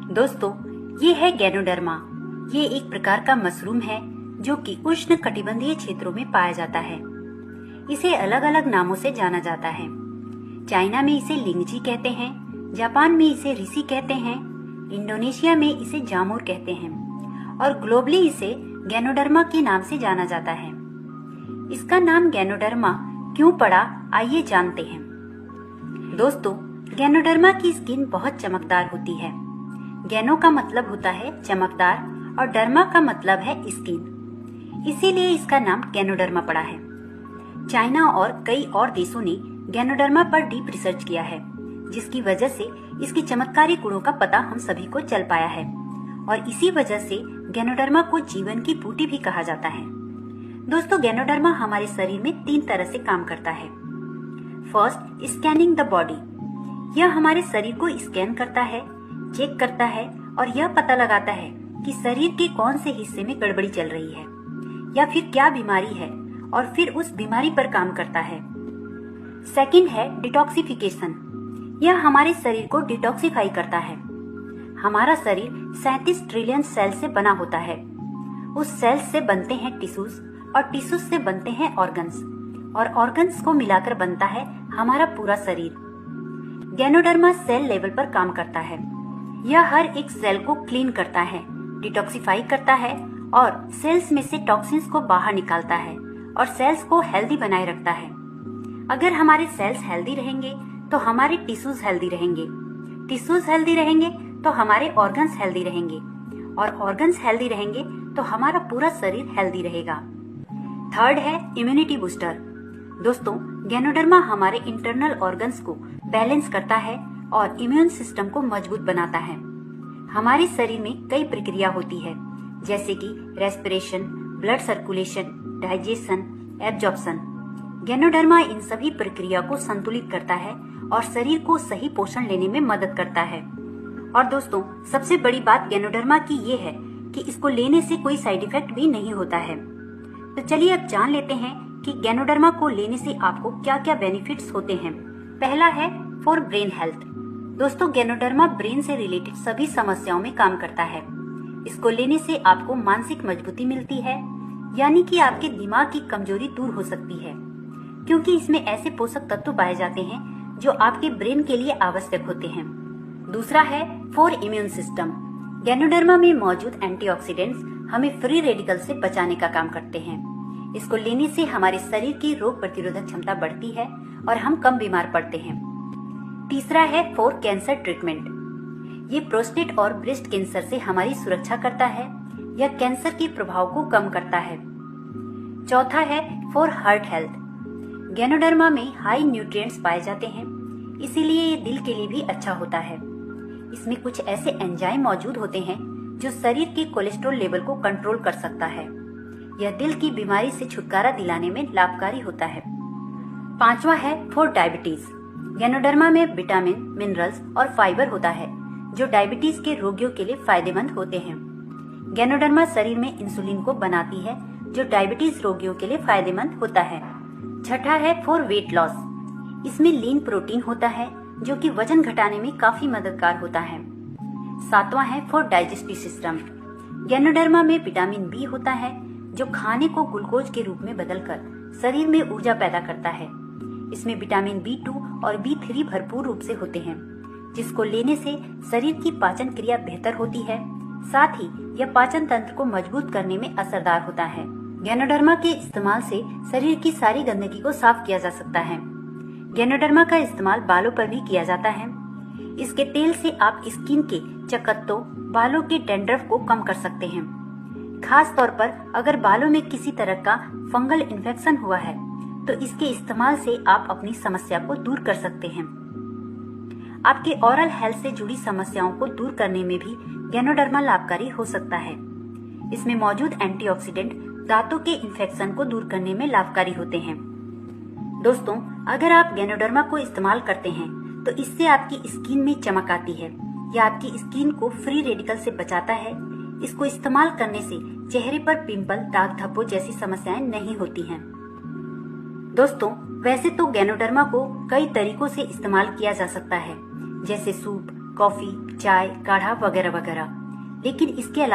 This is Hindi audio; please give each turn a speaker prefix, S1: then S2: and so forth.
S1: दोस्तों, ये है गैनोडर्मा। ये एक प्रकार का मशरूम है जो कि उष्ण कटिबंधीय क्षेत्रों में पाया जाता है। इसे अलग अलग नामों से जाना जाता है। चाइना में इसे लिंगजी कहते हैं, जापान में इसे रिसी कहते हैं, इंडोनेशिया में इसे जामुर कहते हैं और ग्लोबली इसे गैनोडर्मा के नाम से जाना जाता है। इसका नाम गैनोडर्मा क्यों पड़ा, आइए जानते हैं। दोस्तों, गैनोडर्मा की स्किन बहुत चमकदार होती है। गैनो का मतलब होता है चमकदार और डर्मा का मतलब है स्किन, इसीलिए इसका नाम गैनोडर्मा पड़ा है। चाइना और कई और देशों ने गैनोडर्मा पर डीप रिसर्च किया है, जिसकी वजह से इसकी चमत्कारी गुणों का पता हम सभी को चल पाया है और इसी वजह से गैनोडर्मा को जीवन की बूटी भी कहा जाता है। दोस्तों, गैनोडर्मा हमारे शरीर में 3 तरह से काम करता है। First, scanning the body. यह हमारे शरीर को स्कैन करता है, चेक करता है और यह पता लगाता है कि शरीर के कौन से हिस्से में गड़बड़ी चल रही है या फिर क्या बीमारी है और फिर उस बीमारी पर काम करता है। सेकंड है डिटॉक्सिफिकेशन। यह हमारे शरीर को डिटॉक्सिफाई करता है। हमारा शरीर 37 ट्रिलियन सेल से बना होता है। उस सेल्स से बनते हैं टिश्यूज और टिश्यूज से बनते हैं ऑर्गन्स और ऑर्गन्स को मिलाकर बनता है हमारा पूरा शरीर। गैनोडर्मा सेल लेवल पर काम करता है। यह हर एक सेल को क्लीन करता है, डिटॉक्सिफाई करता है और सेल्स में से टॉक्सिन्स को बाहर निकालता है और सेल्स को हेल्दी बनाए रखता है। अगर हमारे सेल्स हेल्दी रहेंगे तो हमारे टिश्यूज हेल्दी रहेंगे, टिश्यूज हेल्दी रहेंगे तो हमारे ऑर्गन्स हेल्दी रहेंगे और ऑर्गन्स हेल्दी रहेंगे तो हमारा पूरा शरीर हेल्दी रहेगा। थर्ड है इम्यूनिटी बूस्टर। दोस्तों, गैनोडर्मा हमारे इंटरनल ऑर्गन्स को बैलेंस करता है और इम्यून सिस्टम को मजबूत बनाता है। हमारे शरीर में कई प्रक्रिया होती है, जैसे कि respiration, blood circulation, digestion, absorption. Ganoderma इन सभी प्रक्रिया को संतुलित करता है और शरीर को सही पोषण लेने में मदद करता है। और दोस्तों, सबसे बड़ी बात गैनोडर्मा की ये है कि इसको लेने से कोई साइड इफेक्ट भी नहीं होता है। तो चलिए अब जान लेते हैं कि गैनोडर्मा को लेने से आपको क्या क्या बेनिफिट्स होते हैं। पहला है फॉर ब्रेन हेल्थ। दोस्तों, गैनोडर्मा ब्रेन से रिलेटेड सभी समस्याओं में काम करता है। इसको लेने से आपको मानसिक मजबूती मिलती है, यानी कि आपके दिमाग की कमजोरी दूर हो सकती है, क्योंकि इसमें ऐसे पोषक तत्व पाए जाते हैं जो आपके ब्रेन के लिए आवश्यक होते हैं। दूसरा है फॉर इम्यून सिस्टम। गैनोडर्मा में मौजूद एंटीऑक्सीडेंट्स हमें फ्री रेडिकल से बचाने का काम करते हैं। इसको लेने से हमारे शरीर की रोग प्रतिरोधक क्षमता बढ़ती है और हम कम बीमार पड़ते हैं। तीसरा है फॉर कैंसर ट्रीटमेंट। ये प्रोस्टेट और ब्रेस्ट कैंसर से हमारी सुरक्षा करता है। यह कैंसर के प्रभाव को कम करता है। चौथा है फॉर हार्ट हेल्थ। गैनोडर्मा में हाई न्यूट्रिएंट्स पाए जाते हैं, इसीलिए ये दिल के लिए भी अच्छा होता है। इसमें कुछ ऐसे एंजाइम मौजूद होते हैं जो शरीर के कोलेस्ट्रॉल लेवल को कंट्रोल कर सकता है। यह दिल की बीमारी से छुटकारा दिलाने में लाभकारी होता है। पांचवा है फॉर डायबिटीज। गैनोडर्मा में विटामिन, मिनरल्स और फाइबर होता है जो डायबिटीज के रोगियों के लिए फायदेमंद होते हैं। गैनोडर्मा शरीर में इंसुलिन को बनाती है जो डायबिटीज रोगियों के लिए फायदेमंद होता है। छठा है फॉर वेट लॉस। इसमें लीन प्रोटीन होता है जो कि वजन घटाने में काफी मददगार होता है। सातवां है फॉर डाइजेस्टिव सिस्टम। गैनोडर्मा में विटामिन बी होता है जो खाने को ग्लूकोज के रूप में बदलकर शरीर में ऊर्जा पैदा करता है। इसमें विटामिन B2 और B3 भरपूर रूप से होते हैं, जिसको लेने से शरीर की पाचन क्रिया बेहतर होती है। साथ ही यह पाचन तंत्र को मजबूत करने में असरदार होता है। गैनोडर्मा के इस्तेमाल से शरीर की सारी गंदगी को साफ किया जा सकता है। गैनोडर्मा का इस्तेमाल बालों पर भी किया जाता है। इसके तेल से आप स्किन के चकत्तों, बालों के डैंड्रफ को कम कर सकते हैं। खास तौर पर अगर बालों में किसी तरह का फंगल इन्फेक्शन हुआ है तो इसके इस्तेमाल से आप अपनी समस्या को दूर कर सकते हैं। आपके ओरल हेल्थ से जुड़ी समस्याओं को दूर करने में भी गैनोडर्मा लाभकारी हो सकता है। इसमें मौजूद एंटीऑक्सीडेंट दांतों के इन्फेक्शन को दूर करने में लाभकारी होते हैं। दोस्तों, अगर आप गैनोडर्मा को इस्तेमाल करते हैं तो इससे आपकी स्किन में चमक आती है। यह आपकी स्किन को फ्री रेडिकल से बचाता है। इसको इस्तेमाल करने से चेहरे पर पिंपल, दाग धब्बों जैसी समस्याएं नहीं होती हैं। दोस्तों, वैसे तो गैनोडर्मा को कई तरीकों से इस्तेमाल किया जा सकता है, जैसे सूप, कॉफी, चाय, काढ़ा वगैरह वगैरह। लेकिन इसके अलावा